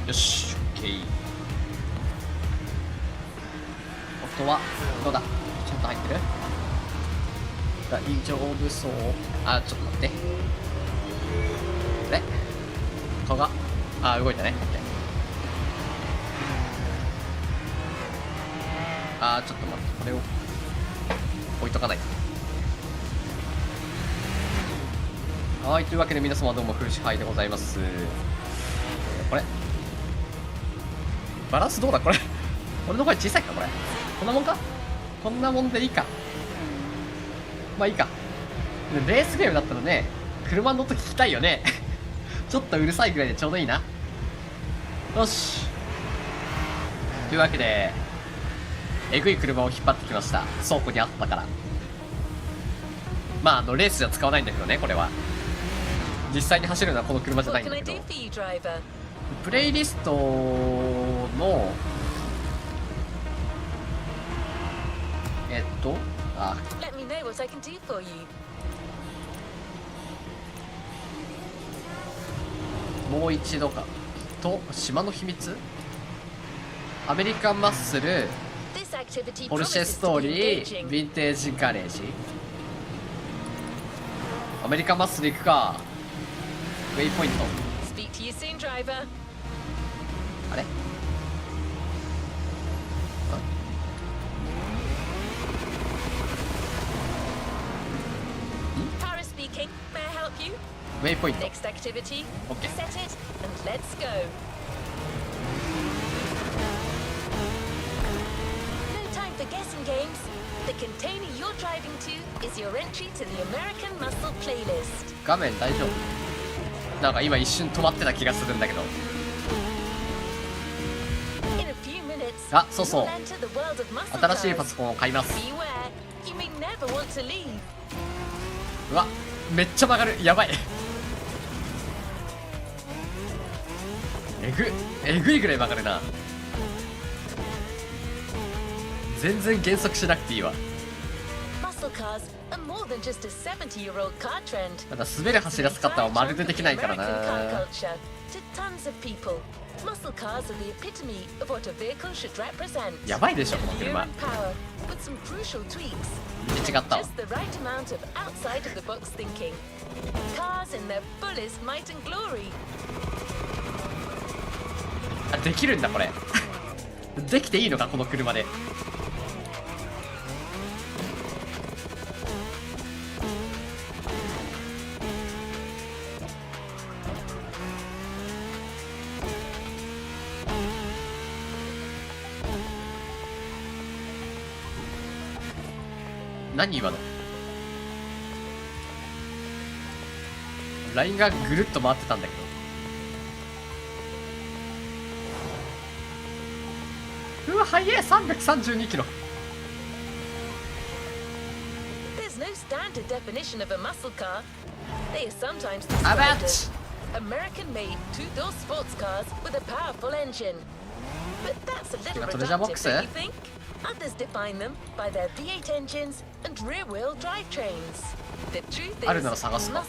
よし、オッケー。音はどうだ、ちゃんと入ってる？大丈夫そう。あ、ちょっと待って。あれ顔が、あ、動いたね。あ、ちょっと待って、これを置いとかないと。はい、というわけで皆様どうも、フシハイでございます。これバランスどうだこれ俺の声小さいかこれ。こんなもんか、こんなもんでいいか。まあいいか。レースゲームだったらね、車の音聞きたいよねちょっとうるさいぐらいでちょうどいいな。よし、というわけでえぐい車を引っ張ってきました。倉庫にあったから。まあレースじゃ使わないんだけどね、これは。実際に走るのはこの車じゃないんだけど、プレイリストのあ、もう一度かと、島の秘密、アメリカンマッスル、ポルシェストーリー、ヴィンテージガレージ。アメリカンマッスル行くか。ウェイポイント。あれ、ウェイポイント。オッケー。画面大丈夫？なんか今一瞬止まってた気がするんだけど。あ、そうそう、新しいパソコンを買います。うわ、めっちゃ曲がる、やばいえぐいぐらい曲がるな。全然減速しなくていいわ。ただ滑る走らせ方はまるでできないからな。やばいでしょこの車。見て違ったわ。あ、できるんだこれできていいのかこの車で。何今のラインがぐるっと回ってたんだけど。うわ、速え、332キロ。あばっち。今トレジャーボックスあるなら探すか。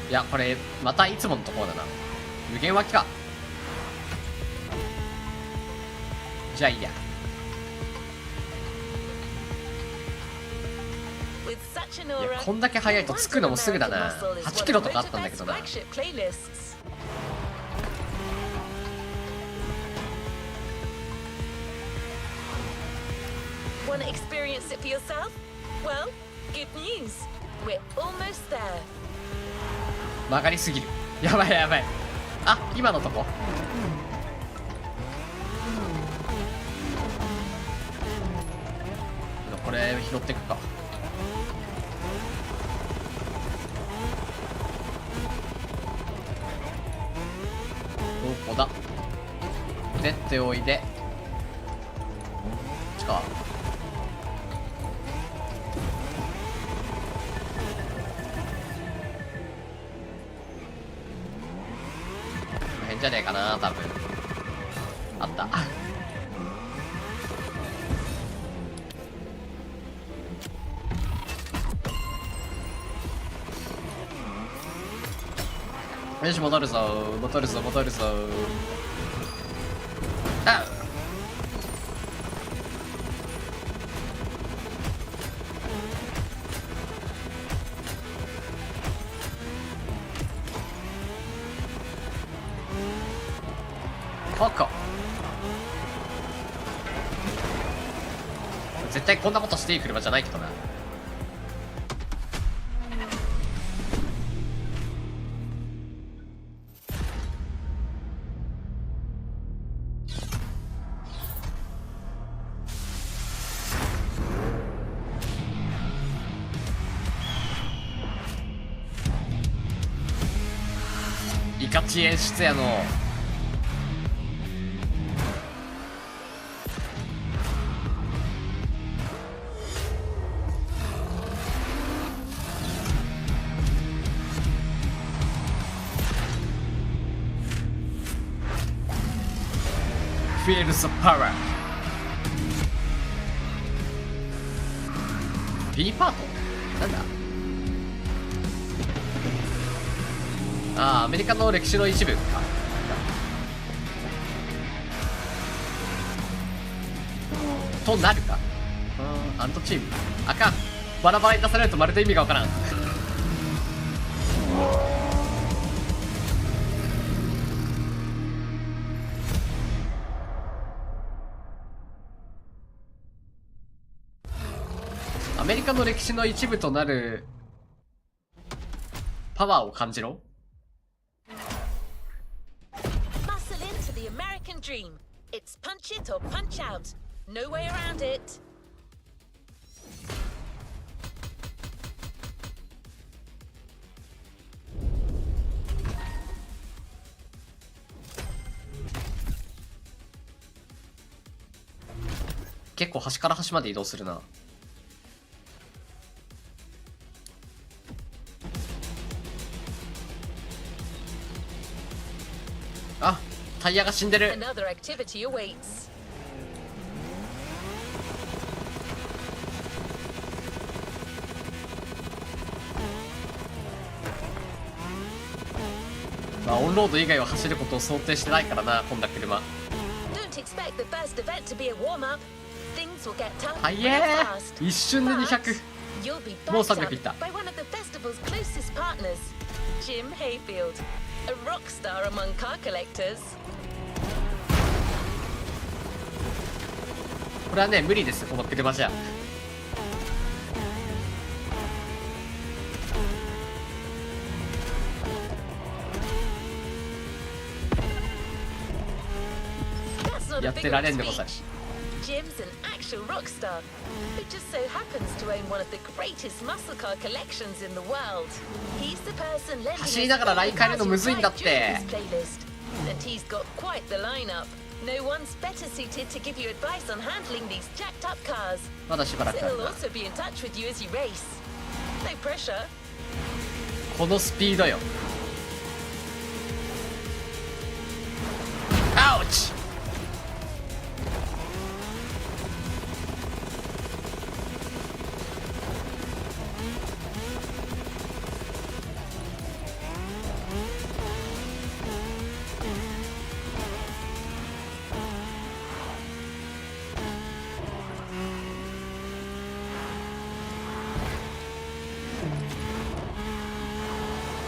いや、これまたいつものところだな。無限脇か。じゃあいいや。いや、こんだけ速いと着くのもすぐだな。8キロとかあったんだけどな。曲がりすぎる。やばいやばい。あ、今のとここれ拾ってくか。どこだ、出ておいで。こっちか。変じゃねえかな、多分。あったよし、戻るぞ戻るぞ戻るぞ。あっ、ここ絶対こんなことしていい車じゃないけどな。イカチ演出やの。Feel the power. B パートなんだ。ああ、アメリカの歴史の一部か。となるか。アントチームあかん。バラバラに出されるとまるで意味がわからん。アメリカの歴史の一部となるパワーを感じろ。結構端から端まで移動するな。あ、タイヤが死んでる。まあオンロード以外は走ることを想定してないからな、こんな車。はいえー、一瞬で200。もう300いった。これはね、無理です、この車じゃ。やってられんでござる。Jim's an actual rock star who just so happens to own one of the greatest muscle car collections in the world. He's the person lending us the playlist, and he's got quite the lineup. No one's better suited to give you advice on handling these jacked up cars. He'll also be in touch with you as you race. No pressure. このスピードよ。アウチ。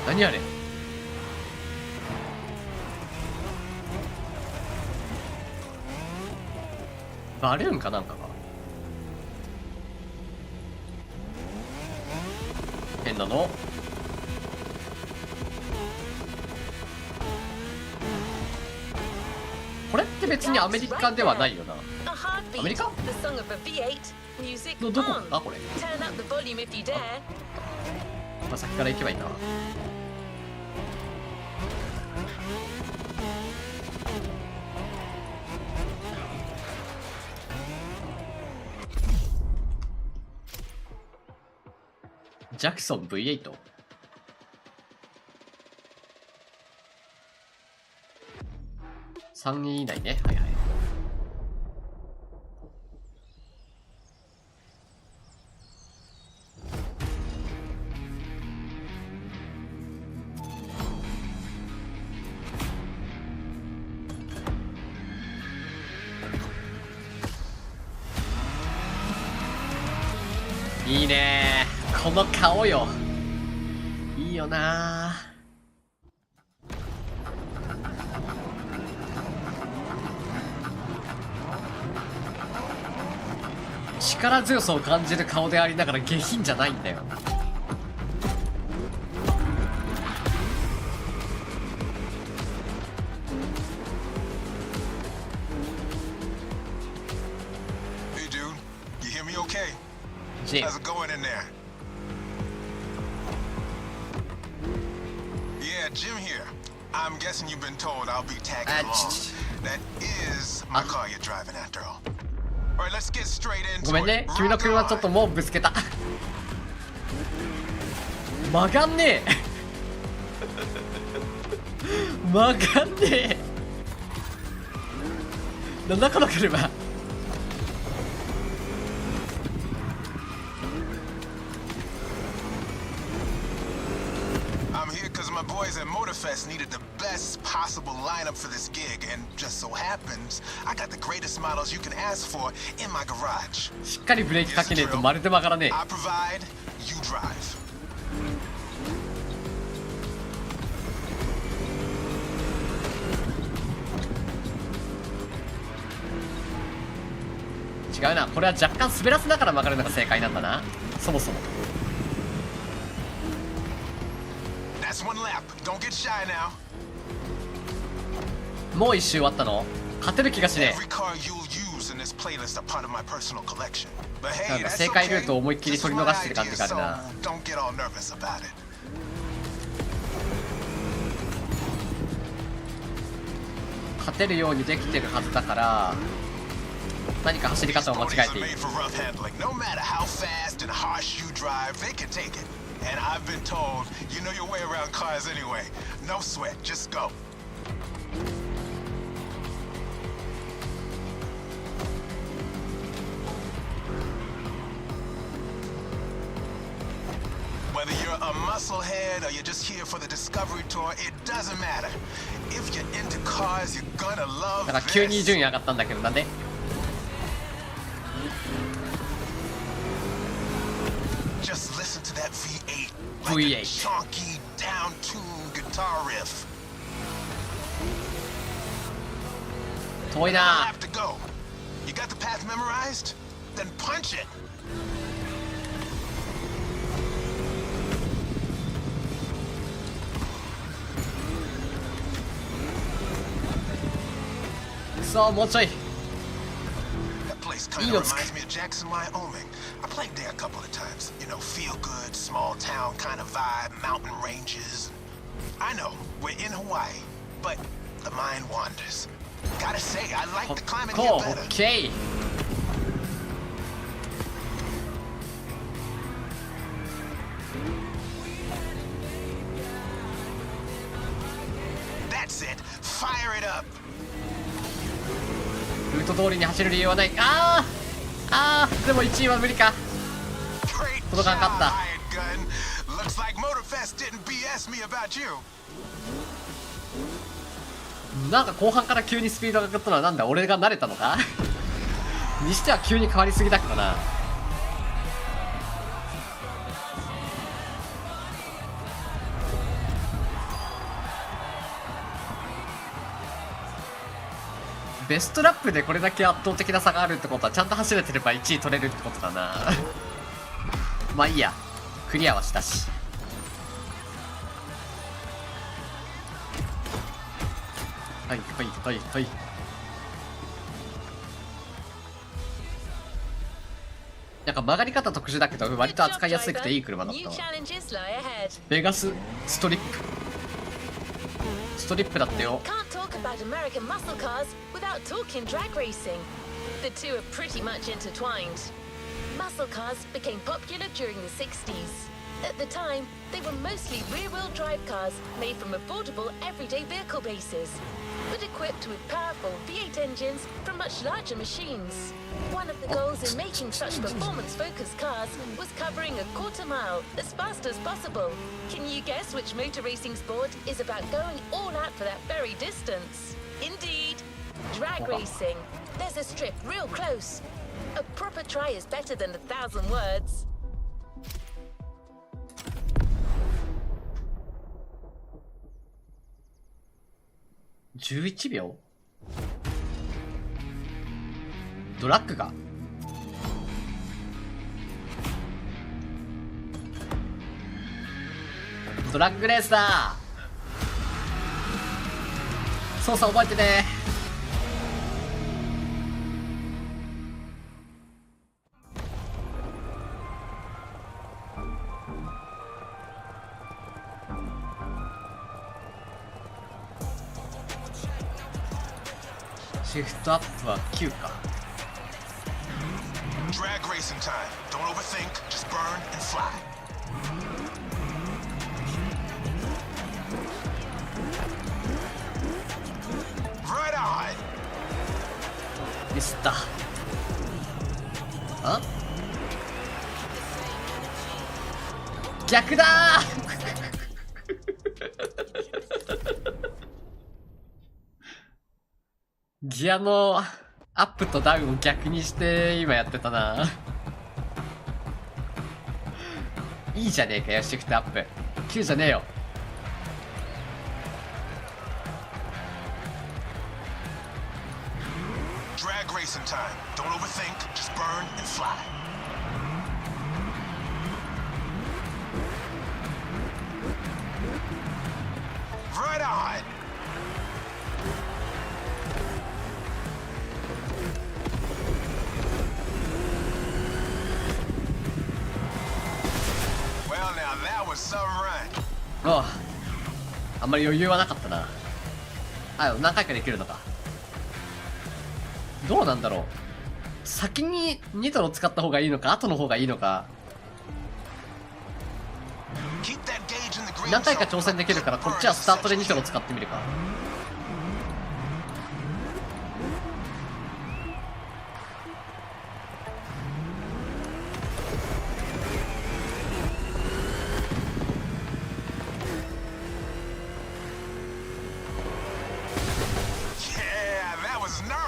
何あれ。バルーンかなんかが変なの。これって別にアメリカではないよな。アメリカのどこかこれ。まあ、先から行けばいいな。ジャクソン V8。 3位以内ね。はいはい。いいねー、この顔よ、いいよなー。力強さを感じる顔でありながら下品じゃないんだよ。How's it going in there? Yeah, Jim here. I'm guessing you've been told I'll be tagging along. That is my car you're driving after all. Alright, let's get straight into it. ごめんね、君の車ちょっともうぶつけた。曲がんねえ。曲がんねえ。なんだこの車。My boys at Motor Fest needed the best possible lineup for this gig, and just so happens I got the greatest models you can ask for in my garage. しっかりブレーキかけねえとまるで曲がらねえ。 I provide, you drive. 違うな、これは若干滑らせながら曲がるのが正解なんだな、そもそも。もう一周終わったの？勝てる気がしねえ。なんか正解ルートを思いっきり取り逃してる感じがあるな。勝てるようにできてるはずだから何か走り方を間違えている。And I've been told you know your way around cars anyway. No sweat, just go. Whether you're a musclehead or you're just here for the discovery tour, it doesn't matter. If you're into cars, you're gonna love this. なんか急に順位上がったんだけどなんで？Just listen to that V8. V8. Like a chunky, down-tuned guitar riff. 遠いな。 Have to go. You got the path memorized? Then punch it. くそ、もうちょい。 Place kind of reminds me of Jackson, Wyoming. I played there a couple of times. You know, feel good, small town kind of vibe, mountain ranges. I know, we're in Hawaii, but the mind wanders. Gotta say, I like the climate here better. Okay. That's it. Fire it up. ルート通りに走る理由はない。でも1位は無理か。届かなかった。なんか後半から急にスピードが上がったのはなんだ、俺が慣れたのかにしては急に変わりすぎだけどな。ベストラップでこれだけ圧倒的な差があるってことはちゃんと走れてれば1位取れるってことだなまあいいや、クリアはしたし。はいはいはいはい。なんか曲がり方特殊だけど割と扱いやすくていい車だったわ。ベガスストリップ。ストリップだってよ。 About American muscle cars without talking drag racing. The two are pretty much intertwined. Muscle cars became popular during the 60s. At the time, they were mostly rear-wheel drive cars made from affordable everyday vehicle bases, but equipped with powerful V8 engines from much larger machines. One of the goals in making such performance-focused cars was covering a quarter mile as fast as possible. Can you guess which motor racing sport is about going all out for that very distance? Indeed, drag racing. There's a strip real close. A proper try is better than 1,000 words. 11秒。ドラッグがドラッグレースだ。操作覚えてね。シフトアップは9か。Drag racing time. Don't overthink, just burn and fly. Right on. ミスった。あ？逆だギアのアップとダウンを逆にして今やってたな。いいじゃねえかよ、シフトアップ。9じゃねえよ。Drag racing time. Don't overthink, just burn and fly. Right on. Well, now that was some run. ああんまり余裕はなかったな。あ、何回かできるのか。どうなんだろう。先にニトロ使った方がいいのか、後の方がいいのか。何回か挑戦できるから、こっちはスタートでニトロ使ってみるか。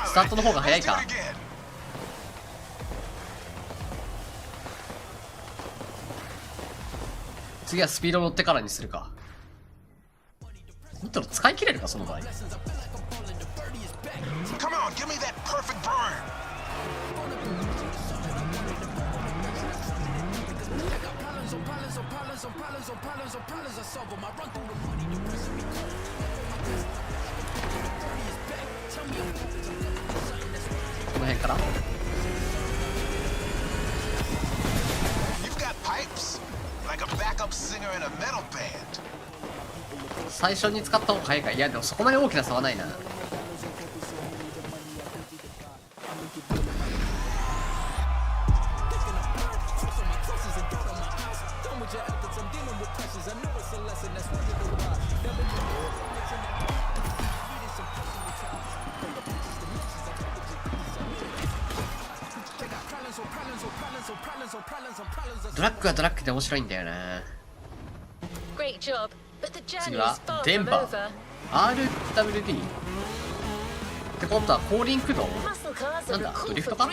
スタートの方が早いか。次はスピード乗ってからにするか。ニトロ使い切れるか、その場合。この辺から最初に使った方が早いか。いやでもそこまで大きな差はないな。ドラッグはドラッグで面白いんだよな。次はデンバー RWD ってことは後輪駆動なんだ、ドリフトか。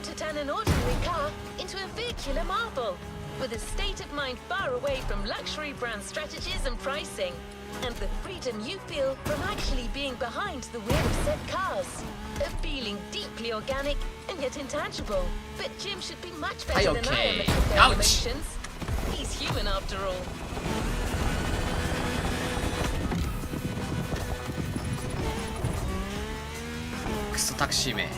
To turn an ordinary car into a vehicular marvel, with a state-of-mind far away from luxury brand strategies and pricing, and the freedom you feel from actually being behind the wheel of said cars. A feeling deeply organic and yet intangible. But Jim should be much better than I am at comparing emotions. He's human after all. クソタクシー名。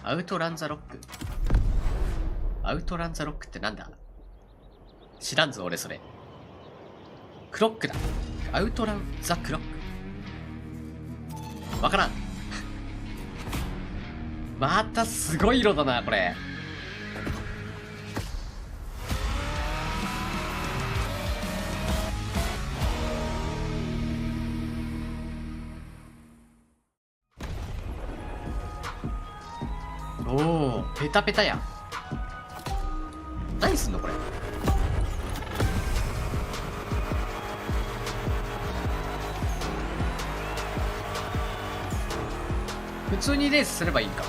アウトランザロック。アウトランザロックってなんだ。知らんぞ俺それ。クロックだ。アウトランザクロック。わからん。またすごい色だなこれ。おお、ペタペタやん。何すんのこれ。普通にレースすればいいか。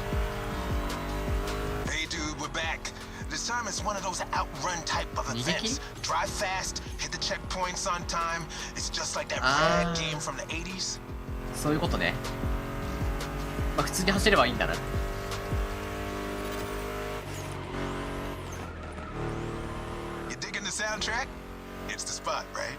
Hey dude, we're back. This time it's one of those outrun type of events. Drive fast, hit the checkpoints on time. It's just like that rad game from the 80s. そういうことね。まあ普通に走ればいいんだな。You digging the soundtrack? It's the spot, right?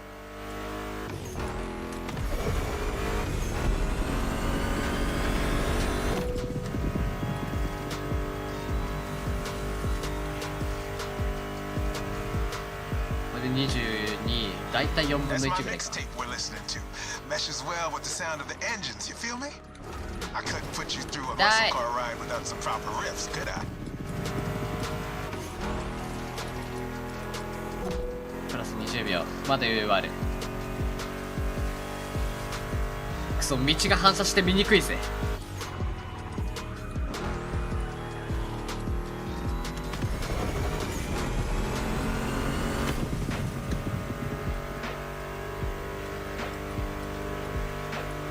.22 だいたい4分の That's 1 my ぐらいか。 mixtape we're listening to. Meshes well with the sound of the engines, you feel me? I couldn't put you through a muscle car ride without some proper riffs, could I? プラス20秒まだ余裕はある。くそ、道が反射して見にくいぜ。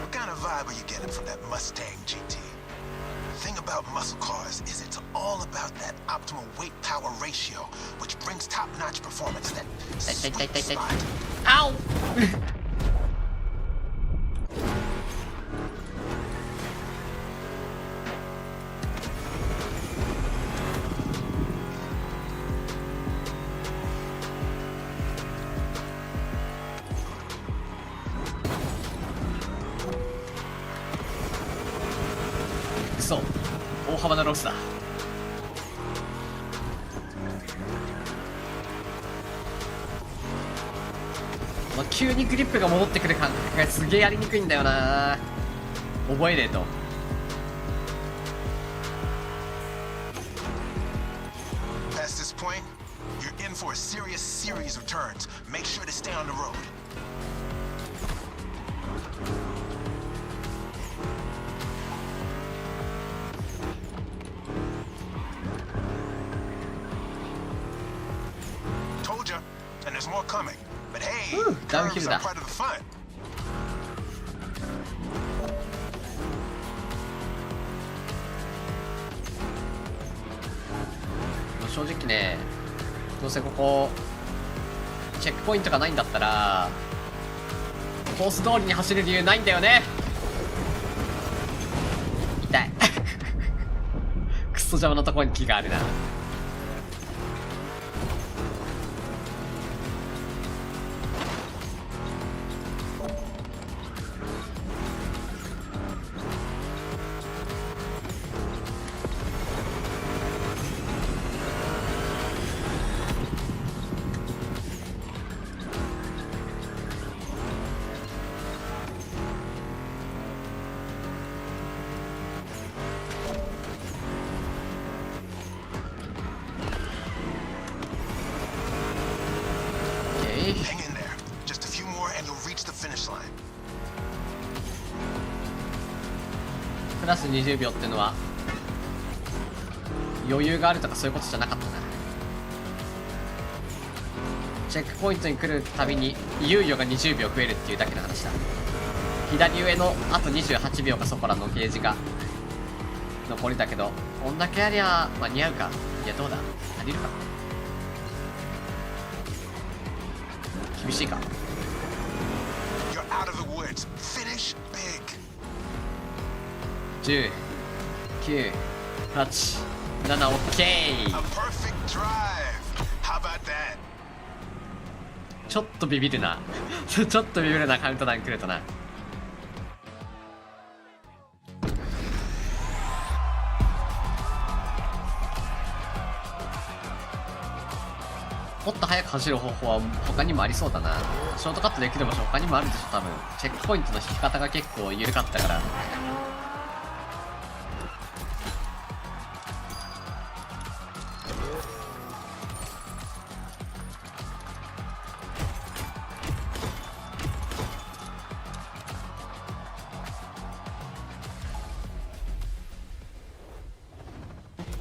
What kind of vibe are you getting from that Mustang GT? The thing about muscle cars is it's all about that optimal weight-power ratio, which brings top-notch performance. That sweet spot. あおくそ、大幅なロスだ。まあ、急にグリップが戻ってくる感覚がすげえやりにくいんだよな。覚えねえと。Past this point, you're in for a serious series of turns. Make sure to stay on the road. Told ya, and there's more coming. But hey, curves are part of the fun. 正直ね、どうせここチェックポイントがないんだったらコース通りに走る理由ないんだよね。痛いクソ邪魔なところに木があるな。Hang in there. Just a few more and you'll reach the finish line. プラス20秒ってのは余裕があるとかそういうことじゃなかったな。チェックポイントに来るたびに猶予が20秒増えるっていうだけの話だ。左上のあと28秒かそこらのゲージが残りだけど、こんだけありゃ間に合うか。いやどうだ、足りるか。厳しいか。 You're out of the woods. Finish big. 10、9、8、7、オッケー。 A perfect drive. How about that? ちょっとビビるなちょっとビビるな、カウントダウン来るとな。もっと速く走る方法は他にもありそうだな。ショートカットできる場所他にもあるでしょ多分。チェックポイントの引き方が結構緩かったから。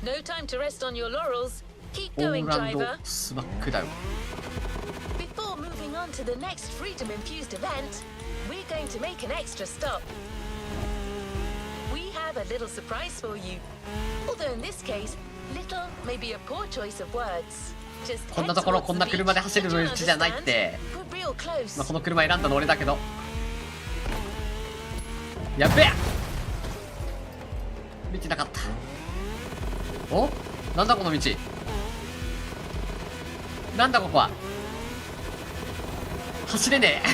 No time to rest on your laurels. Keep オー going, ランド driver. スマックダウン。 Before moving on to the next freedom-infused event, we're going to make an extra stop. We have have a little surprise for you. Although in this case, little may be a poor choice of words. Just こんなところこんな車で走るのうちじゃないって。まあ、この車選んだの俺だけど。やっべえ、見てなかった。お、なんだこの道。なんだここは。走れねえ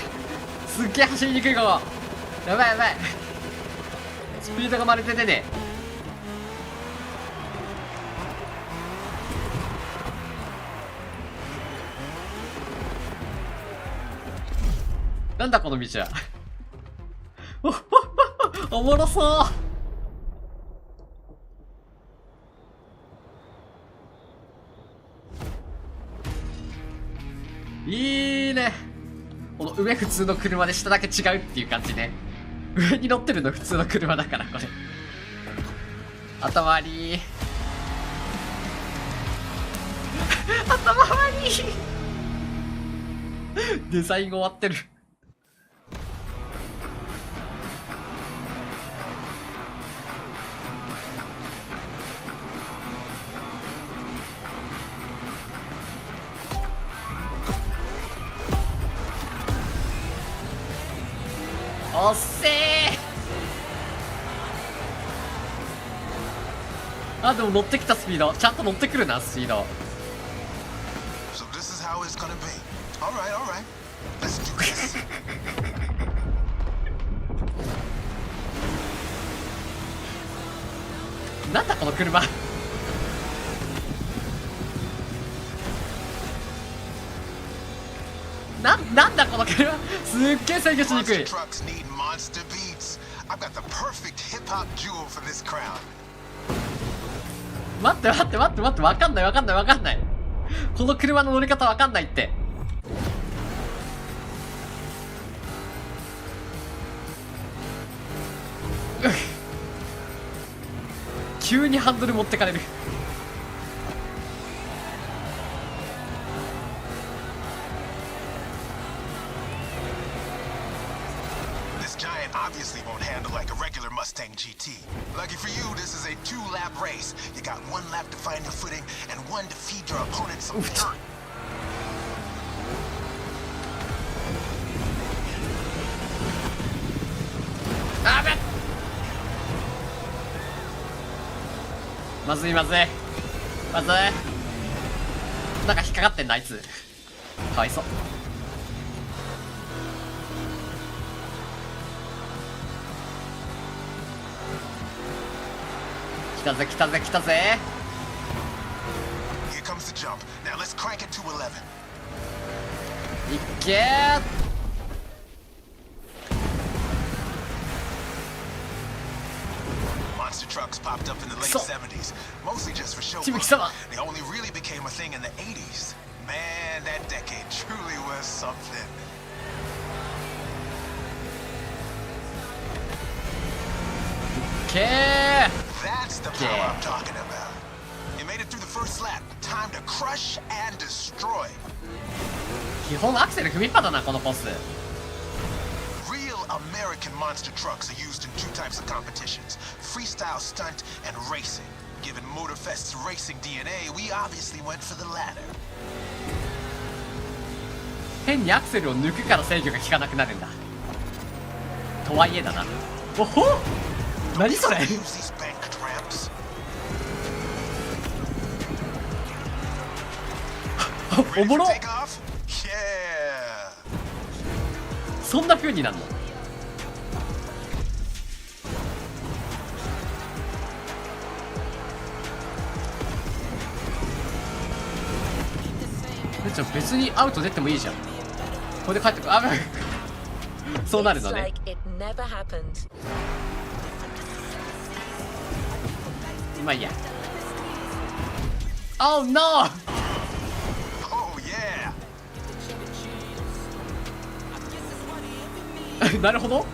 すっげえ走りにくいここ。やばいやばい、スピードがまるで出ねえ。なんだこの道はおもろそういいね。この上普通の車で下だけ違うっていう感じね。上に乗ってるの普通の車だからこれ。頭悪い頭悪いデザインが終わってる。おっせー。あ、でも乗ってきたスピードちゃんと乗ってくるな、スピード。So this is how it's gonna be. All right, all right. Let's do this. なんだこの車なんだこの車すっげえ制御しにくい。 Monster trucks need monster beats. I've got the perfect hip hop jewel for this crowd. 待ってわかんないこの車の乗り方わかんないって。急にハンドル持ってかれる。Obviously won't handle like a regular Mustang GT. Lucky for you, this is a 2-lap race. You got 1 lap to find your footing and 1 to feed your opponent some dirt. あべっ、まずいなんか引っかかってんなあいつ。かわいそう。来たぜ Here comes the jump. Now let's crank it to 11. いっけー。Monster trucks popped up in the late 70s, mostly just for show. ちぶき様。 They only really became a thing in the 80s. Man, that decade truly was something. けー。 That's the power I'm talking about. You made it through the first lap. Time to crush and destroy. 基本アクセル踏みっぱだなこのコース。 Real American monster trucks are used in 2 types of competitions: freestyle stunt and racing. Given Motor Fest's racing DNA, we obviously went for the latter. 変にアクセルを抜くから制御が効かなくなるんだ。とはいえだな。おほ、何それ。 Use these banked ramps. おもろ。 Ready to take off? Yeah. そんな風になるの。じゃあ別にアウト出てもいいじゃん。これで帰ってくる。あ、そうなるのね。まあいいや。Oh no! Oh yeah. なるほど。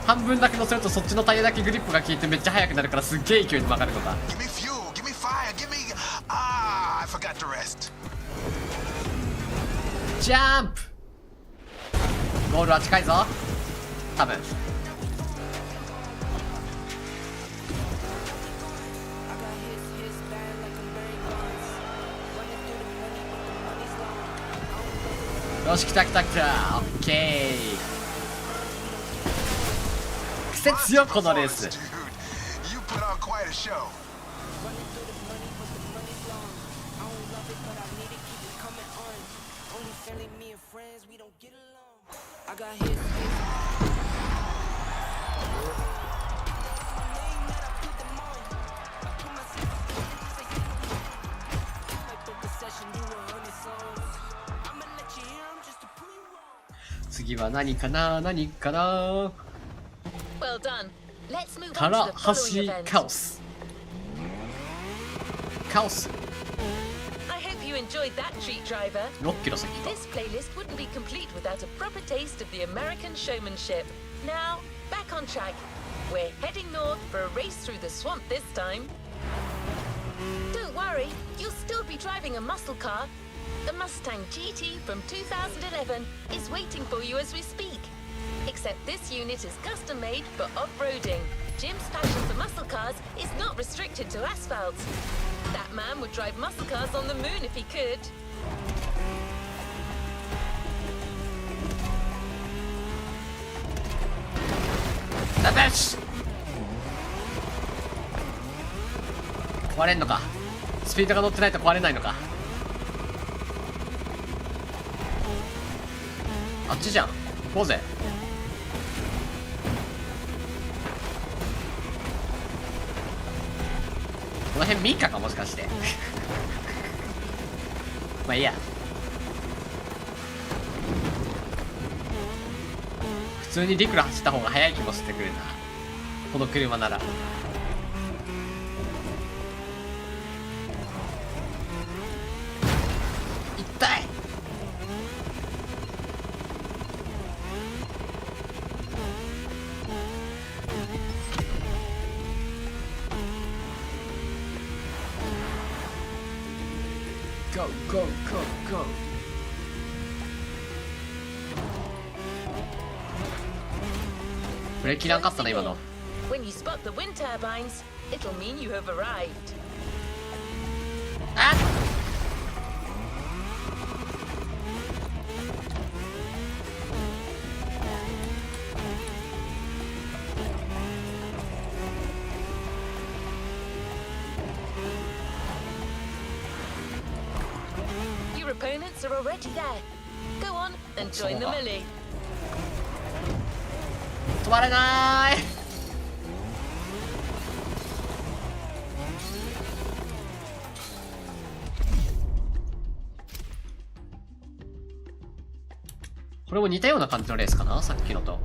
半分だけ乗せるとそっちのタイヤだけグリップが効いてめっちゃ速くなるからすっげえ勢いで曲がるのか。 Give me fuel, give me fire, give me... Ah, I forgot to rest. ジャンプ。ゴールは近いぞ多分。よし来た来た来た。オッケー。癖強このレース。 Dude, you put on quite a show.次は何かな何かな。 Well done. Let's move タ on ラ to the ハ following シ event. カオス。カオス I hope you enjoyed that treat, driver. 6キロ先か。 This playlist wouldn't be complete without a proper taste of the American showmanship. Now, back on track. We're heading north for a race through the swamp this time. Don't worry, you'll still be driving a muscle car. The Mustang GT from 2011 is waiting for you as we speak. Except this unit is custom made for off-roading. Jim's passion for muscle cars is not restricted to asphalt. That man would drive muscle cars on the moon if he could. ダメし壊れんのか。スピードが乗ってないと壊れないのか。あっちじゃん。行こうぜ。この辺民家かもしかして。まあいいや。普通に陸路走った方が速い気もしてくるな、この車なら。痛い。ゴーゴーゴーゴー。ブレーキなかったな今の。 When you spot the wind turbines, it'll mean you have arrived. あっ Your opponents are already there. Go on and join the melee. 止まれない。これも似たような感じのレースかな、さっきのと。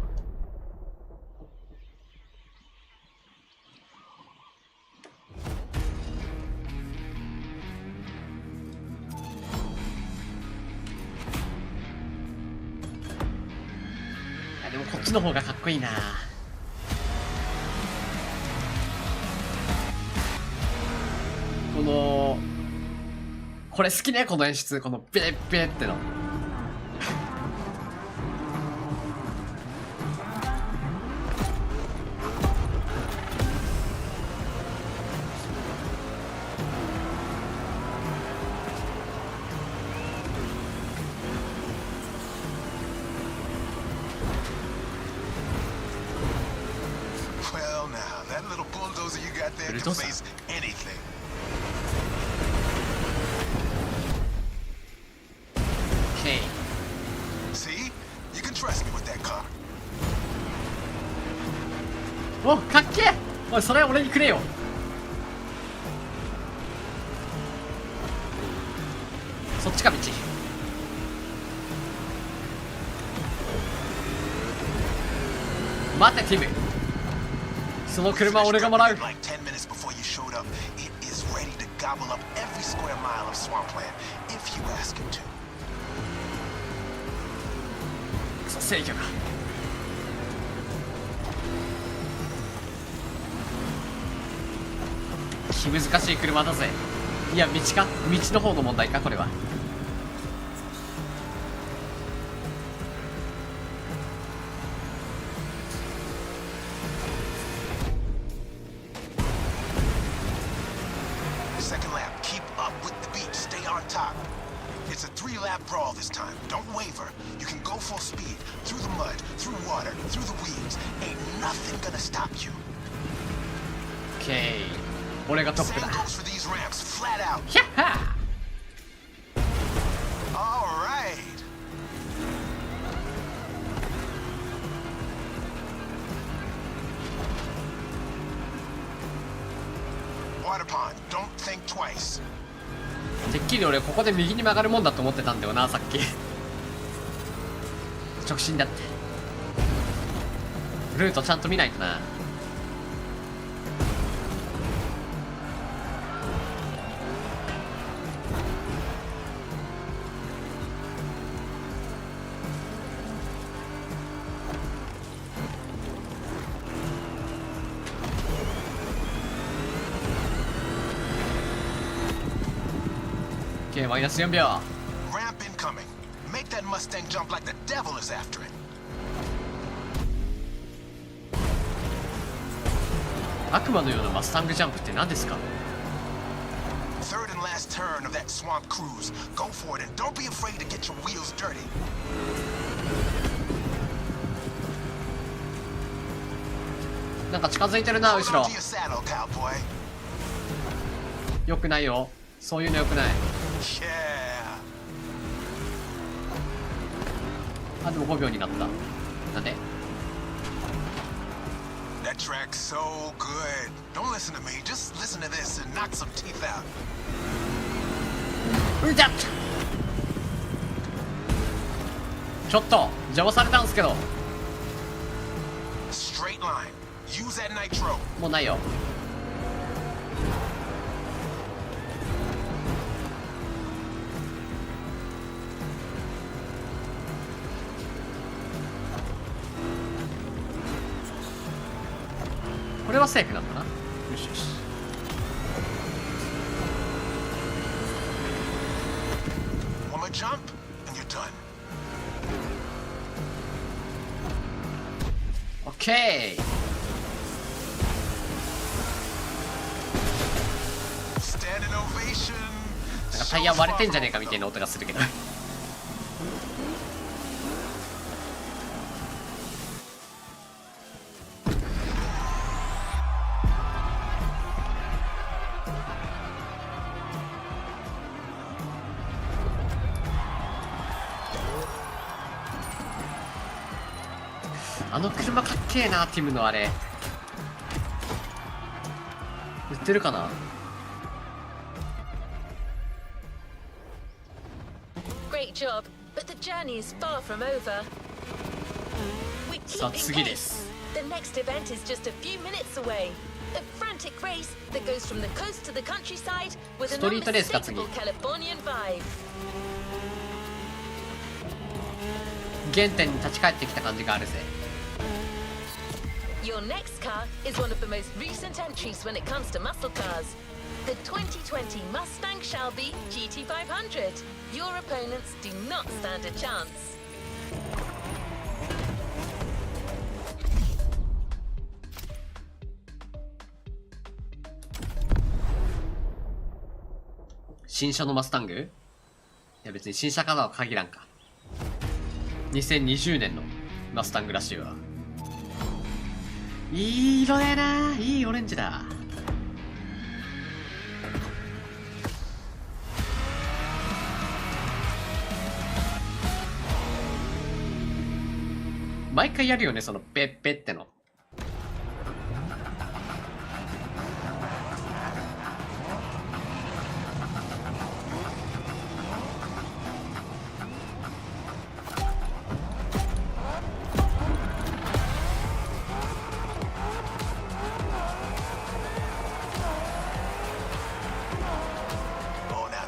いやでもこっちの方がかっこいいな。これ好きね、この演出。このベレッベレっての。Well, now, that little bulldozer you got there can Bulldozer? face anything. Okay. See? You can trust me with that car. お、かっけえ。おい、それ俺にくれよ。そっちか道。待ってティム、その車俺がもらう。 Like 10 minutes before you showed up, it is ready to gobble up every square mile of swampland if you ask it to. クソ制御が。気難しい車だぜ。いや道か、道の方の問題かこれは。Second lap, keep up with the beat, stay on top. It's a 3-lap brawl this time. Don't waver. You can go full speed, through the mud, through water, through the weeds. Ain't nothing gonna stop you. オッケー、俺がトップ Same だ。 goes for these ramps, flat out. ヒャッハ All right. Water pond. Don't think twice. ー。てっきり俺ここで右に曲がるもんだと思ってたんだよな、さっき。直進だって。ルートちゃんと見ないとな。OK、マイナス4秒。 Ramp incoming. Make that Mustang jump like the devil is after it. 悪魔のようなマスタングジャンプって何ですか？ Third and last turn of that swamp cruise. Go for it and don't be afraid to get your wheels dirty. なんか近づいてるな、 Hold 後ろ on to。your saddle, cowboy. よくないよ、そういうのよくない。 Yeah. あ、でも5秒になった。なんで？ That track's so good. Don't listen to me. Just listen to this and knock some teeth out. うんじゃっ、ちょっと邪魔されたんすけど。 Straight line. Use that nitro. もうないよ。これはセーフなんだな。よしよし。One more jump and you're done. オッケー。 Standing ovation. なんかタイヤ割れてんじゃねえかみたいな音がするけど。あの車かっけえな、ティムのあれ。売ってるかな。 Great job, but the journey is far from over. We keep Sa in tsugi pace. desu. The next event is just a few minutes away. A frantic race that goes from the coast to the countryside with an ストリートレースか、次。 unmistakable Californian vibe. 原点に立ち返ってきた感じがあるぜ。 Your next car is one of the most recent entries when it comes to muscle cars. The 2020 Mustang Shelby GT500. Your opponents do not stand a chance. 新車のマスタング？いや別に新車かなは限らんか。2020年のマスタングらしいわ。いい色やな、いいオレンジだ。毎回やるよね、そのペッペっての。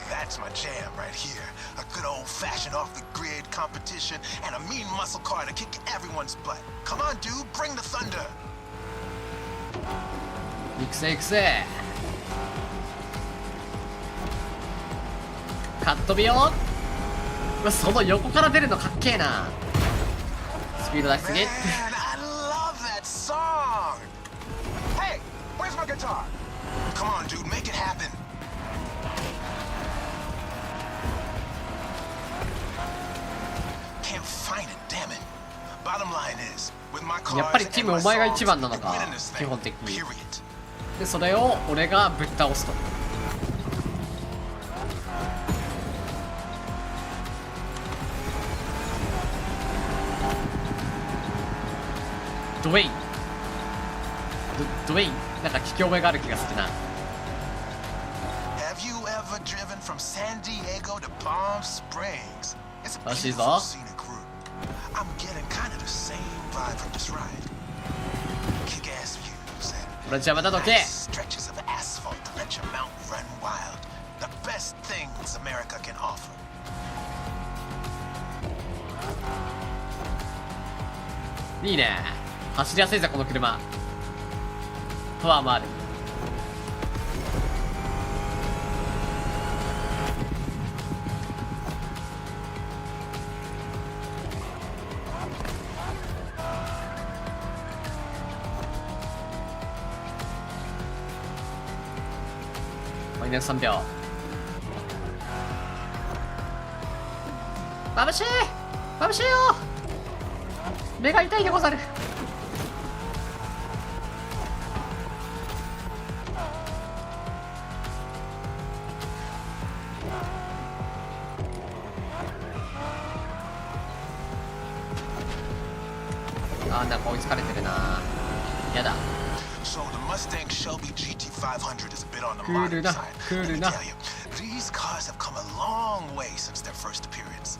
That's my jam right here. A good old-fashioned off-the-grid competition and a mean muscle car to kick everyone's butt. Come on, dude, bring the thunder. 行くぜ行くぜ。カットビよ。うわ、その横から出るのかっけえな。スピード出しすぎ。 Man, I love that song. Hey, where's my guitar? Come on, dude, make it happen. Bottom line is, with my やっぱ cars りティ and ム my お前が songs, 一番なの we're か winning this 基 thing. 本的に。 Period. でそれを俺がぶっ倒すと。ドウェインドウェイン、なんか聞き覚えがある気がするな。 Have you ever driven from San Diego to Palm Springs? It's a らしい beautiful ぞ。 scenic route. I'm getting kind of the same vibe from this ride. Kick-ass views and 俺は邪魔だとけ。 nice stretches of asphalt to let your mount run wild. The best things America can offer. いいね。走りやすいぜこの車。パワーもある。マイナス3秒。眩しい眩しいよ。目が痛いでござる。あー、なんか追いつかれてるな。やだ。 So the Mustang Shelby GT500 is a bit on the Cool modern enough, side. cool Let me enough. tell you, these cars have come a long way since their first appearance.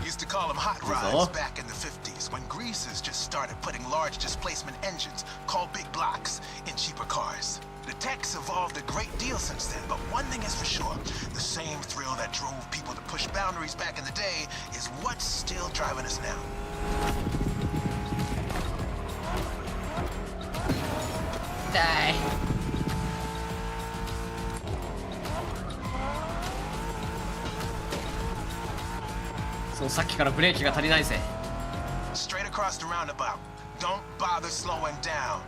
Used to call them hot rods back in the 50s when greasers just started putting large displacement engines called big blocks in cheaper cars. The tech's evolved a great deal since then, but one thing is for sure, the same thrill that drove people to push boundaries back in the day is what's still driving us now. 痛い。そうさっきからブレーキが足りないぜ。 Straight across the roundabout. Don't bother slowing down.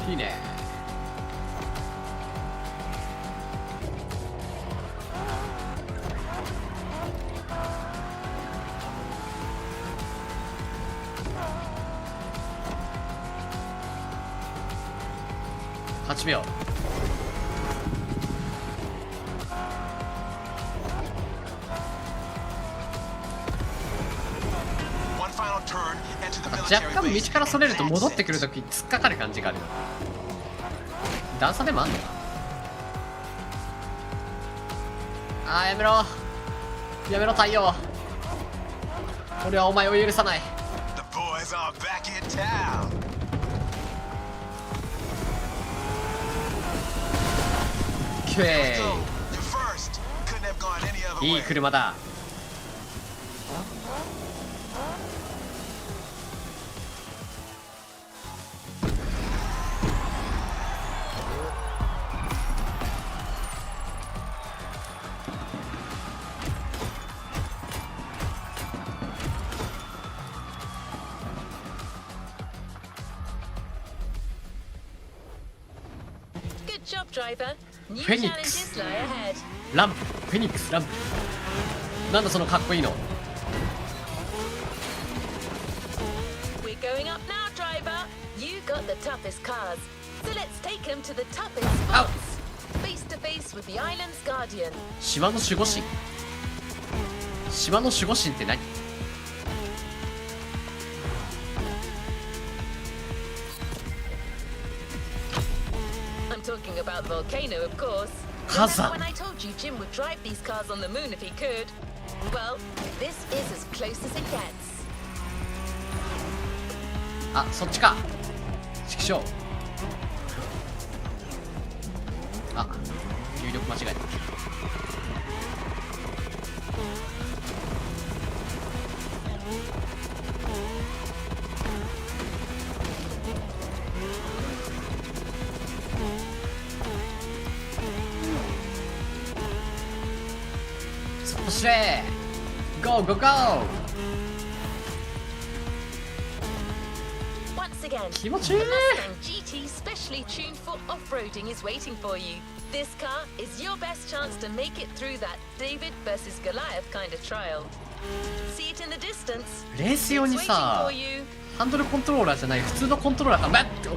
いいね。8秒。 One final turn into the 若 military 干 base. 道からそれると and 戻 that's ってくる it. とき突っかかる感じがあるよ。段差でもあんのか。あー、やめろやめろ太陽。俺はお前を許さない。 The boys are back in town. キュエ So, you're first. Couldn't have gone any other ーいい way. 車だ。Good job, driver. New Phoenix. challenges lie ahead. ランプフェニックスランプ。なんだそのかっこいいの。 We're going up now, driver. You got the toughest cars. So let's take them to the toughest Ow. spots. Face to face with the island's guardian. 島の守護神。島の守護神って何？ I'm talking about the volcano, of course. Kazan. Remember when I told you Jim would drive these cars on the moon if he could? Well, this is as close as it gets. あ、そっちか。指揮所。あ、入力間違えた。しれゴーゴーゴー。 Once again, 気持ちいい。 the Mustang GT specially tuned for off-roading is waiting for you. This car is your best chance to make it through that David versus Goliath kind of trial. See it in the distance. レース用に It's waiting さ for you. ハンドルコントローラーじゃない普通のコントローラーが待って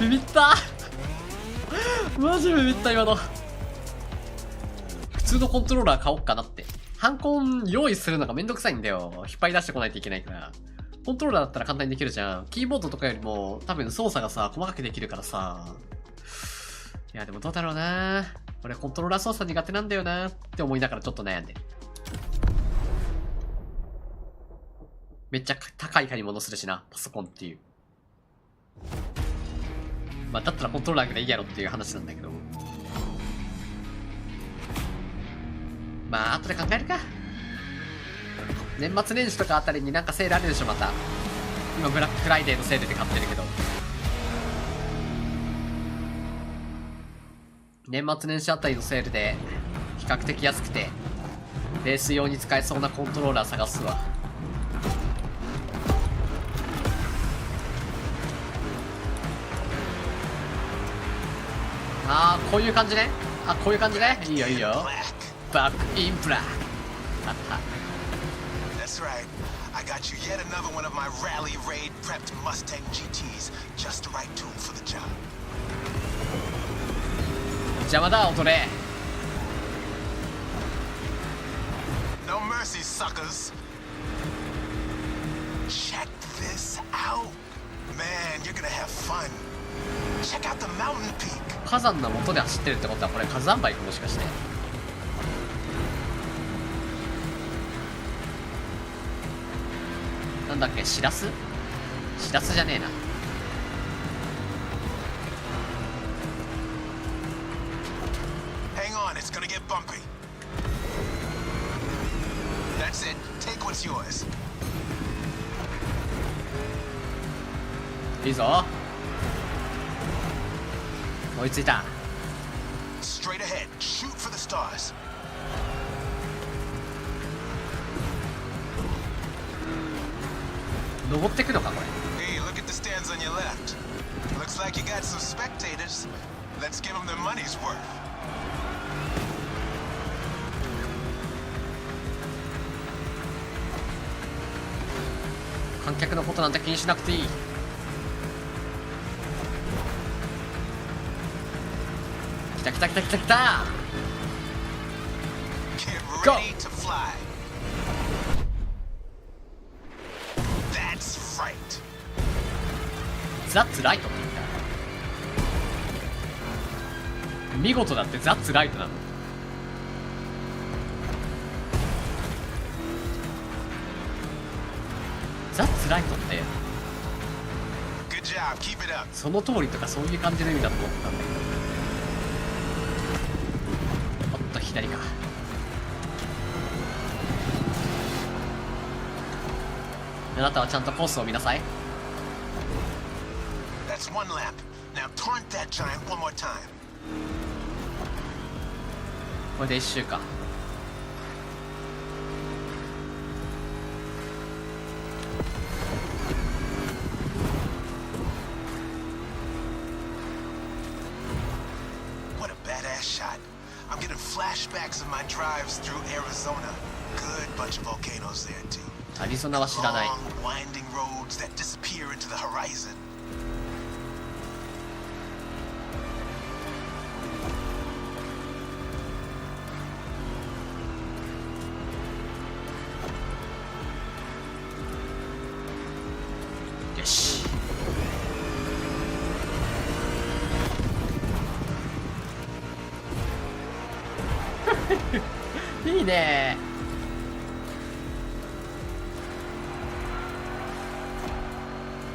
ビビったマジビビった今の。普通のコントローラー買おっかなって。ハンコン用意するのがめんどくさいんだよ。引っ張り出してこないといけないから。コントローラーだったら簡単にできるじゃん。キーボードとかよりも多分操作がさ細かくできるからさ。いやでもどうだろうな。俺コントローラー操作苦手なんだよなって思いながらちょっと悩んでる。めっちゃ高い買い物するしな、パソコンっていう。まあだったらコントローラーがいいやろっていう話なんだけど。まあ後で考えるか。年末年始とかあたりになんかセールあるでしょまた。今ブラックフライデーのセールで買ってるけど。年末年始あたりのセールで比較的安くてレース用に使えそうなコントローラー探すわ。あーこういう感じね。あこういう感じね。いいよいいよ。バックインプラ。あった。 That's right. I got you yet another one of my rally raid prepped Mustang GTs. Just the right tool for the job. 邪魔だ音ね。 No mercy, suckers. Check this out. Man, you're gonna have fun. Check out the mountain peak. 火山の元で走ってるってことはこれ火山バイクもしかして。なんだっけシラス？シラスじゃねえな。Hang on, it's gonna get bumpy. That's it. Take what's yours. いいぞ。追いついた。 Straight ahead. Shoot for the stars. 登ってくのかこれ。 Hey, look at the stands on your left. Looks like you got some spectators. Let's give them their money's worth. 観客のことなんて気にしなくていい。来た来た来た来た来た。 Get Go. ready to fly. That's right. ザッツライトって言った。見事だってザッツライトなの。ザッツライトって Good job. Keep it up. その通りとかそういう感じの意味だと思ってたんだけど。おっと左か。あなたはちゃんとコースを見なさい。 That's one lap. Now taunt that giant one more time. これで一周か。What a badass shot. I'm getting flashbacks of my drives through Arizona. Good bunch of volcanoes there, too. アリゾナは知らない。 Long, winding roads that disappear into the horizon. よし。いいね。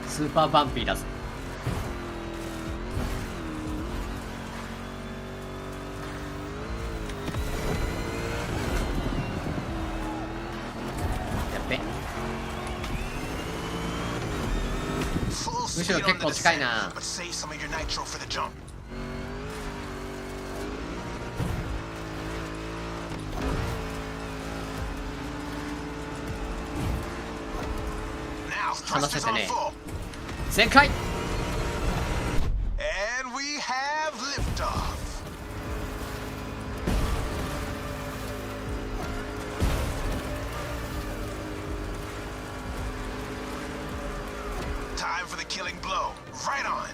スーパーバンピーだぜ。やっべ。 Full むしろ speed 結 on the 構近い descent, な。 but save some of your nitro for the jump. 離せてね。全開。 And we have liftoff. Time for the killing blow. Right on.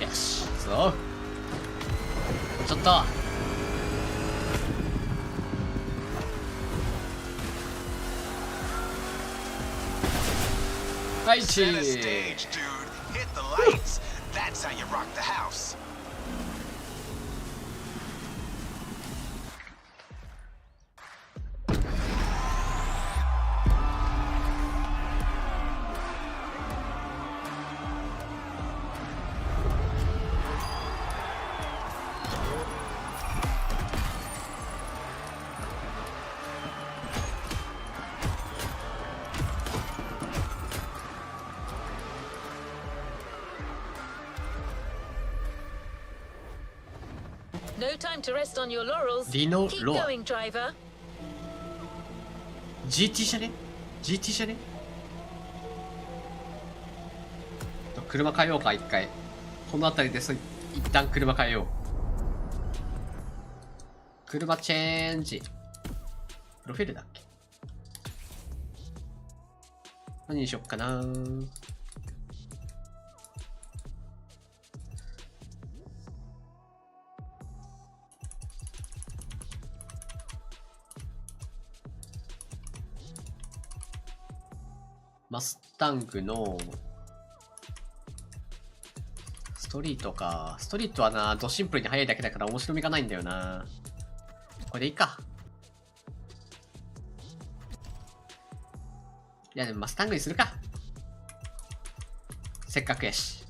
よし、そうちょっとはいチ Center ー stage, dude. Hit the lights. That's how you rock the house. No time to rest on your laurels. Dino Keep Roar. going, driver. GT じゃね ?GT じゃね。車変えようか、一回。この辺りで一旦車変えよう。車チェンジ。プロフィールだっけ。何にしよっかな。マスタングのストリートか。ストリートはな、ドシンプルに速いだけだから面白みがないんだよな。これでいいか。いやでもマスタングにするか。せっかくやし。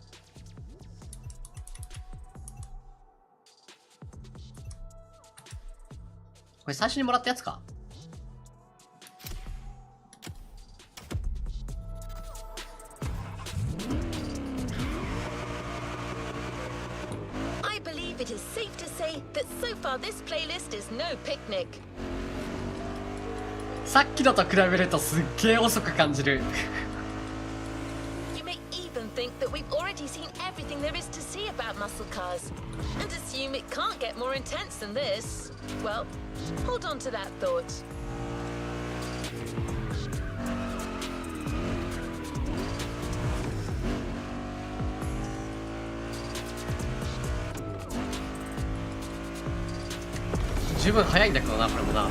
これ最初にもらったやつか。It is safe to say that so far this playlist is no picnic. さっきのと比べるとすっげえ遅く感じる。You may even think that we've already seen everything there is to see about muscle cars, and assume it can't get more intense than this. Well, hold on to that thought. .十分速いんだけどな、これもな。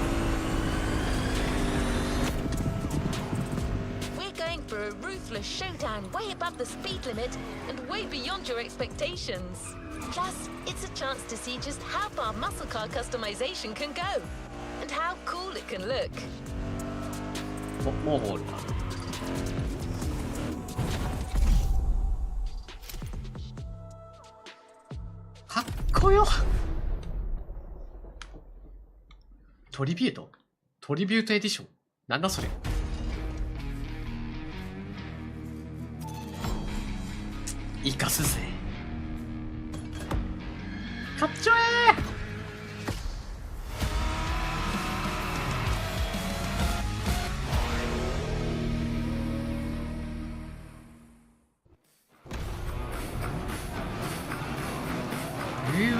We're going for a ruthless showdown way above the speed limit and way beyond your expectations. Plus, it's a chance to see just how far muscle car customization can go and how cool it can look. もうゴールか。かっこよ。トリビュートエディションなんだそれ。生かすぜ。かっちょう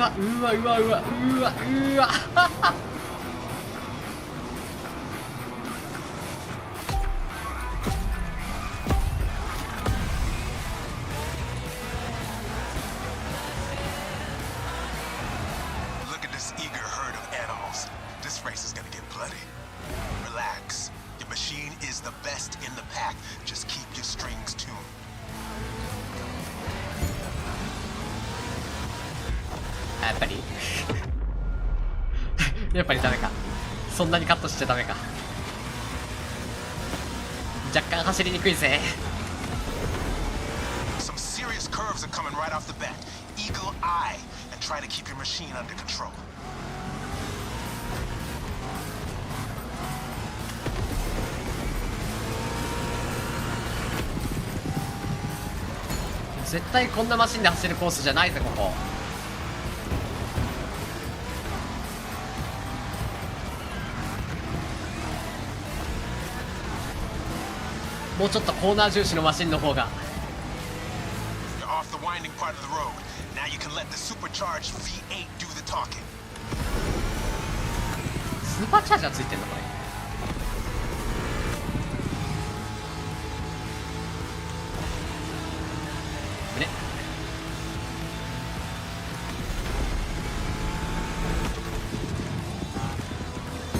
わうわうわうわうわうわやっぱりダメか。そんなにカットしちゃダメか。若干走りにくいぜ。Some serious curves are coming right off the bat. Eagle eye and try to keep your machine under control. 絶対こんなマシンで走るコースじゃないぜここ。もうちょっとコーナー重視のマシンの方が。 You're off the winding part of the road. Now you can let the supercharged V8 do the talking. スーパーチャージャーついてんのこれ。ね、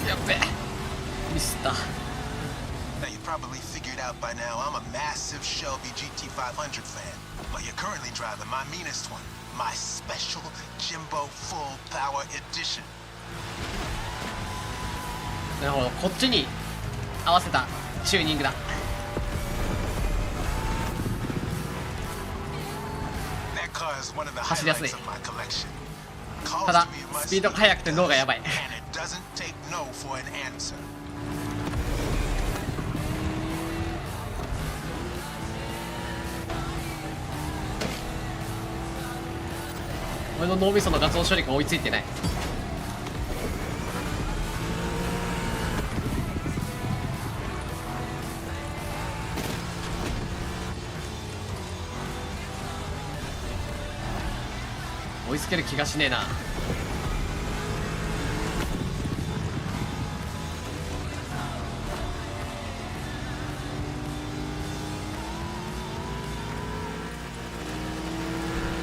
やっべ、ミスった。 Now you probably figured out by now I'm a massive Shelby GT500 fan. But you're currently driving my meanest one, my special Jimbo Full Power Edition. なるほど、こっちに合わせたチューニングだ。 That car is one of the 走りやすい。 highlights of my collection. ただ Calls to me in my スピードが速くて脳がやばい。 and it doesn't take no for an answer. 俺の脳みその画像処理が追いついてない。追いつける気がしねえな。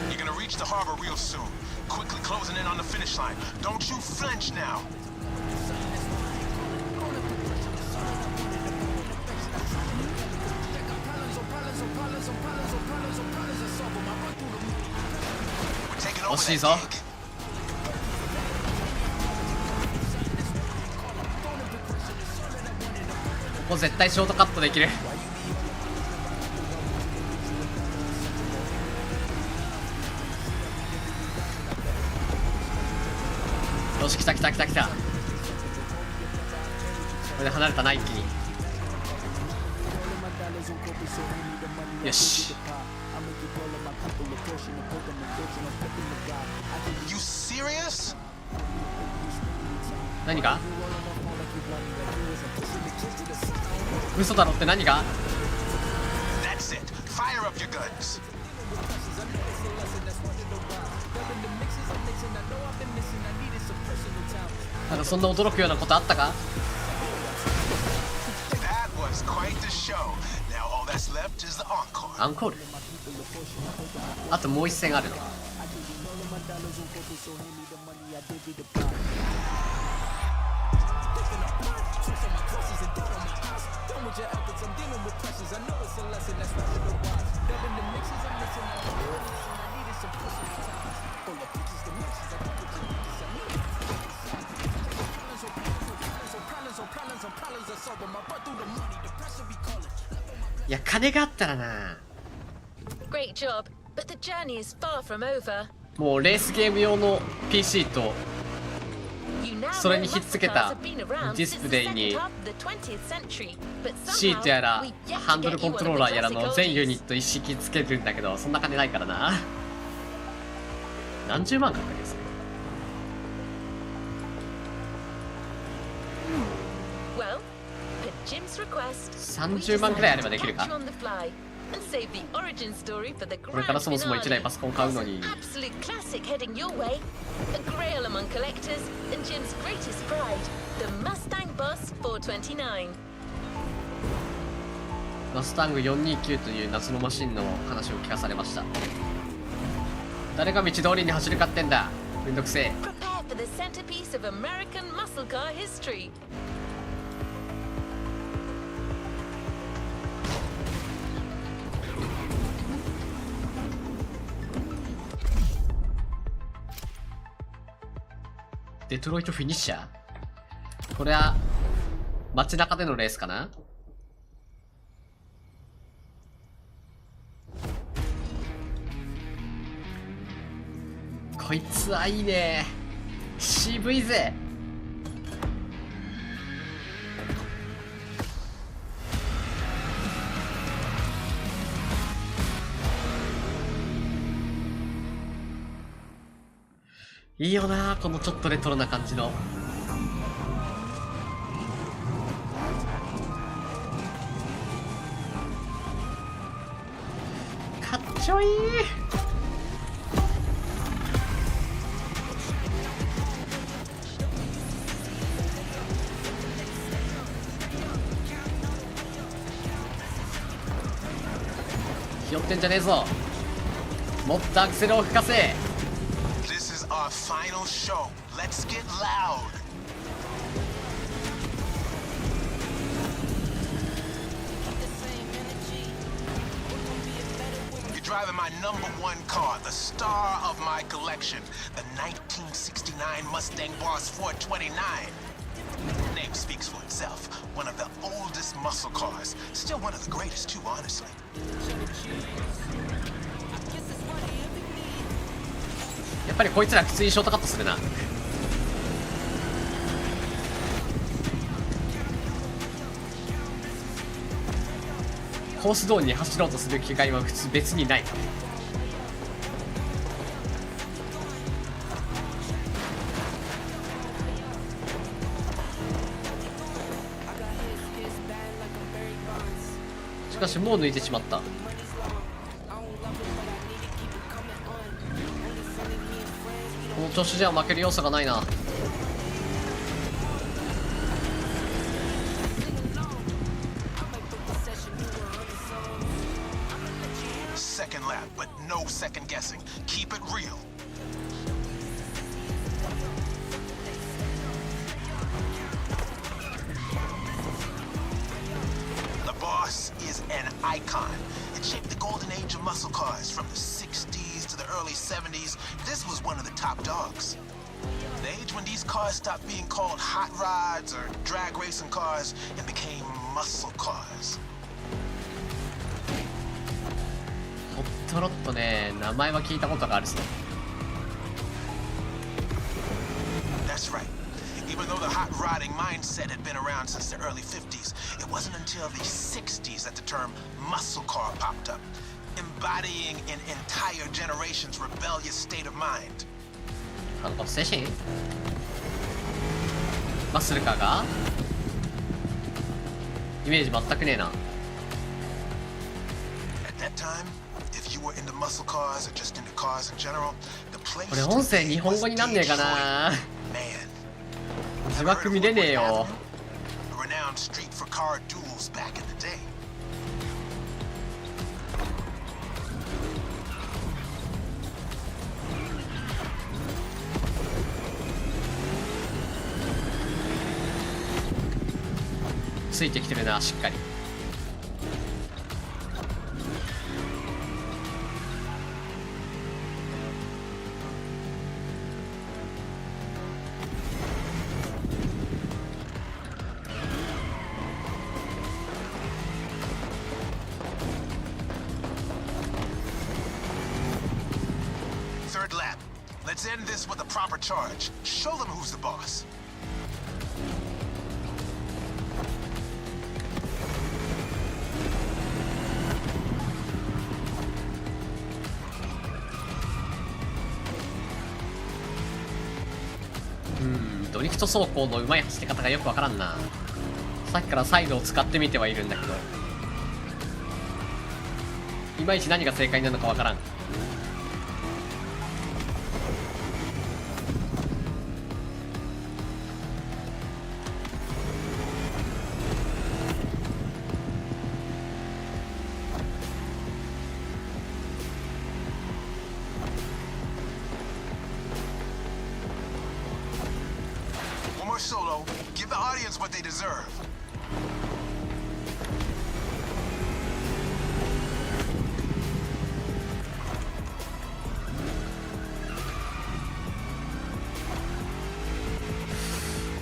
You're gonna reach the harbor real soon. Quickly closing in on the finish line. Don't you flinch now. 惜しいぞ。ここ絶対ショートカットできる。よし、来た来た来た来た。これで離れたな、一気に。よし。 You serious? 何が？嘘だろって何が？ That's it. Fire up your guns. なんかそんな驚くようなことあったか？ That was quite the show. Now all that's left is the encore. アンコール？あともう一戦あるの。いや、金があったらな。 Great job, but the journey is far from over. もうレースゲーム用の PC と You now それ know にひっ muscle つけ cars た have been around ディ since ス the プレイ second に half of the 20th century, but シートや somehow ら we've yet ハンド to ル get コ you ン one ト of ロー the ラーやら classic の全ユニ oldies. ット一式つけるんだけど、そんな金ないからな。何十万かかるんですね。 Well, at Jim's request, 30万くらいあればできるか。 catch you on the fly and save the origin story for the これから grand そもそも1台 finale. パソコン買うの There's に an absolute classic heading your way, a grail among collectors, and Jim's greatest pride, the Mustang Boss 429. マスタング429という夏のマシンの話を聞かされました。誰が道通りに走るかってんだ。めんどくせえ。 Prepare for the centerpiece of American muscle car history. デトロイトフィニッシャー？これは街中でのレースかな？こいつはいいね。渋いぜ。いいよな、このちょっとレトロな感じの。ちょい。ひよってんじゃねえぞ。もっとアクセルを吹かせ。 This is our final show. Let's get loud. You're driving my #1 car, the star of my collection, the 1969 Mustang Boss 429. Name speaks for itself. One of the oldest muscle cars. Still one of the greatest too, honestly. やっぱりこいつら普通にショートカットするな。コース通りに走ろうとする気概は普通別にない。しかしもう抜いてしまった。この調子じゃ負ける要素がないな。Second lap, but no second guessing. Keep it real. The Boss is an icon. It shaped the golden age of muscle cars from the 60s to the early 70s. This was one of the top dogs. The age when these cars stopped being called hot rods or drag racing cars and became muscle cars. ホットロットね、名前は聞いたことがあるぞ。 That's right. Even though the hot rodding mindset had been around since the early 50s, it wasn't until the 60s that the term muscle car popped up, embodying an entire generation's rebellious state of mind. 反骨精神マッスルカーがイメージ全くねえな。 At that time, if you were into muscle cars or just into cars in general, the place これ音声日本語になんねえかな。 Man. 字幕見れねえよ。 A renowned street for car duels back in the day. ついてきてるな、しっかり。Third lap. Let's end this with a proper charge. Show them who's the boss. .ドリフト走行のうまい走り方がよくわからんな。さっきからサイドを使ってみてはいるんだけど、いまいち何が正解なのかわからん。One more solo. Give the audience what they deserve.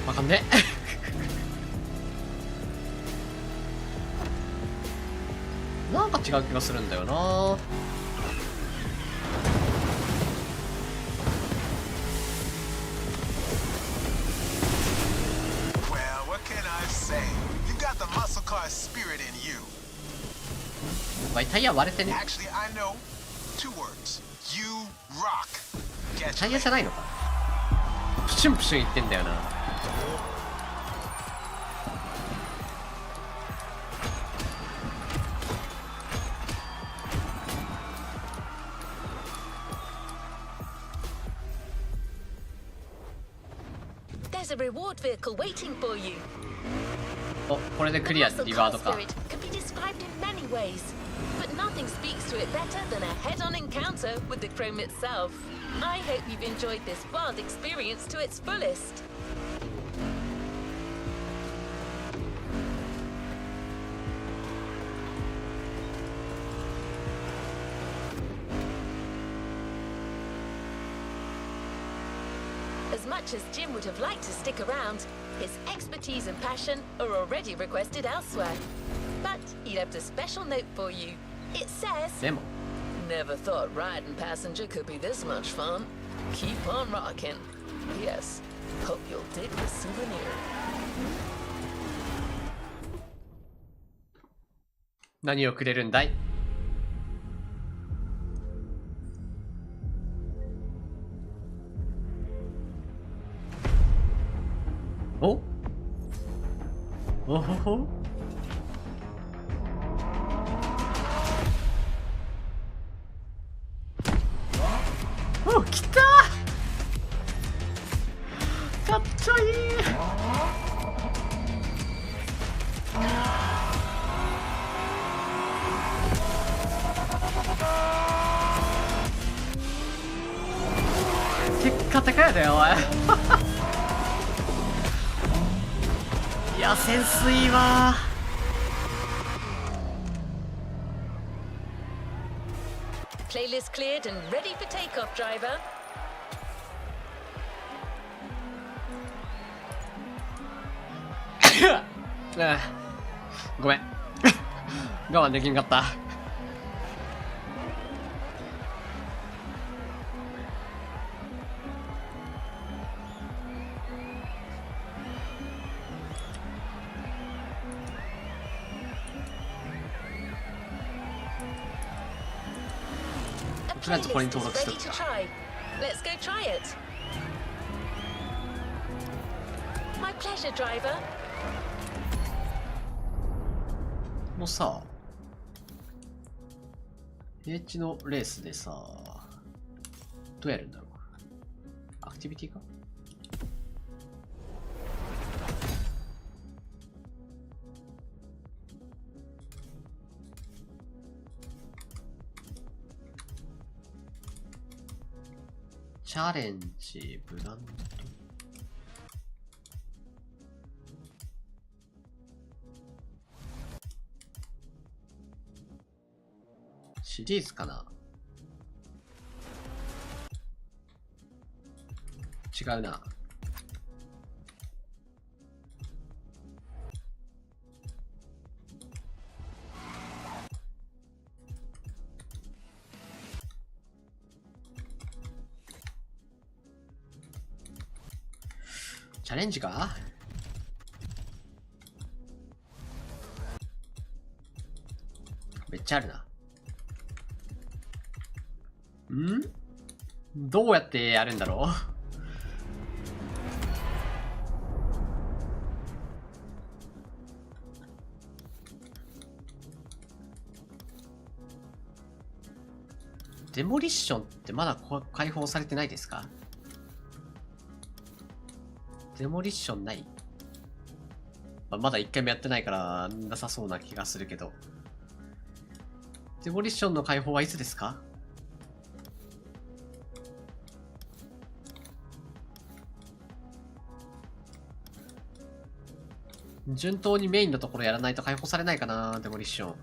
わかんねえ。なんか違う気がするんだよな。Well, what can I say? You got the muscle car spirit in you. わいタイヤ割れてね。 Actually, I know. 2 words. You rock. タイ Catch ヤじゃないのか。プシュンプシュン言ってんだよな。There's a reward vehicle waiting for you. お、これでクリア The リ muscle ワー car ドか。 spirit can be described in many ways, but nothing speaks to it better than a head-on encounter with the chrome itself. I hope you've enjoyed this wild experience to its fullest. As much as Jim would have liked to stick around, his expertise and passion are already requested elsewhere. But he left a special note for you. It says, でも Never thought riding passenger could be this much fun. Keep on rocking. Yes, hope you'll dig the souvenir. 何をくれるんだい？お？おほほ？お、来たー！かっちょいい！テッカテカやでおいいやセンスいいわPlaylist cleared and ready for takeoff, driver. ごめん我慢できんかったとりあえずこれに登録しておくか。 Let's go try it. My pleasure, driver. もうさ、平地のレースでさ、どうやるんだろう。アクティビティか。チャレンジ、ブランド。シリーズかな？違うな。チャレンジか？めっちゃあるな。ん？どうやってやるんだろう？デモリッションってまだ解放されてないですか？デモリッションない？まだ一回もやってないからなさそうな気がするけど。デモリッションの解放はいつですか？順当にメインのところやらないと解放されないかな、デモリッション。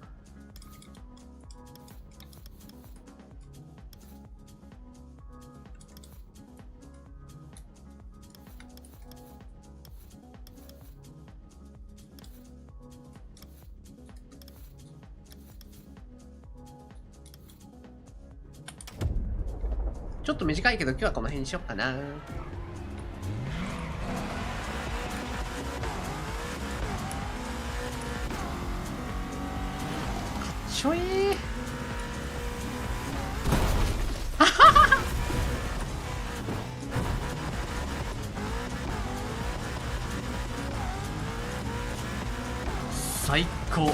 ちょっと短いけど今日はこの辺にしよっかな。かっちょいい。最高。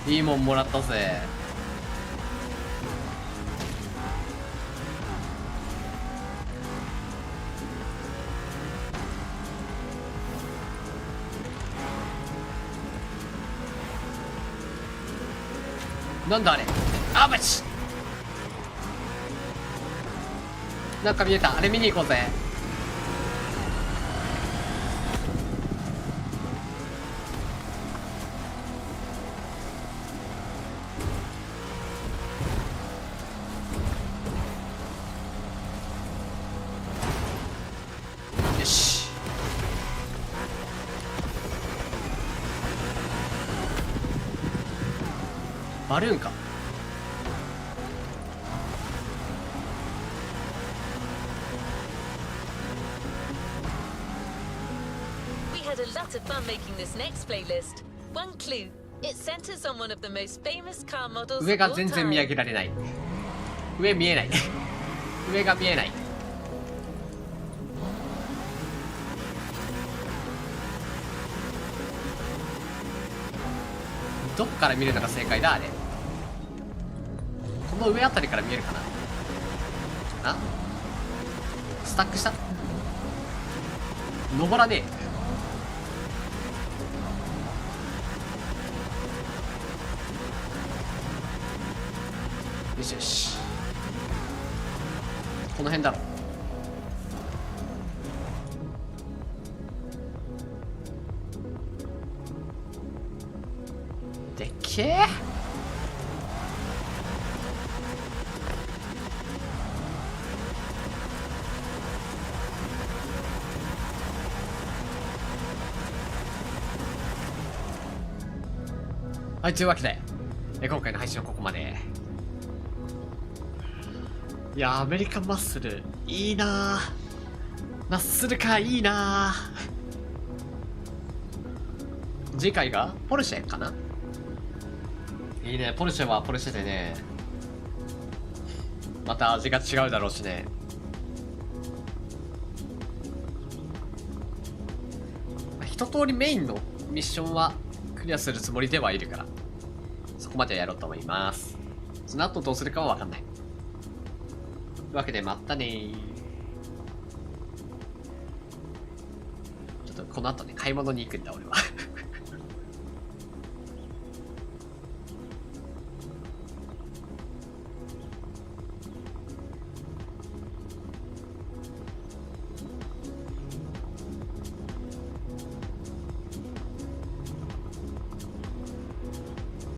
いいもんもらったぜ。なんだあれ。あばち。なんか見えた。あれ見に行こうぜ。よし。バルーンか。We had a lot of fun making this next playlist. One clue: it centers on one of the most famous car models 上 of が all 全然見上 time. げられない。上見えない。上が見えない。どっから見るのが正解だあれ。この上あたりから見えるかな。あ、スタックした。登らねえ。よしよし、この辺だろ。でっけえ。はい、というわけで今回の配信はここまで。いや、アメリカンマッスルいいな。マッスルカーいいな。次回がポルシェかな。いいね。ポルシェはポルシェでね、また味が違うだろうしね。一通りメインのミッションはクリアするつもりではいるから、そこまではやろうと思います。その後どうするかは分かんない。というわけでまたねー。ちょっとこの後ね、買い物に行くんだ俺は。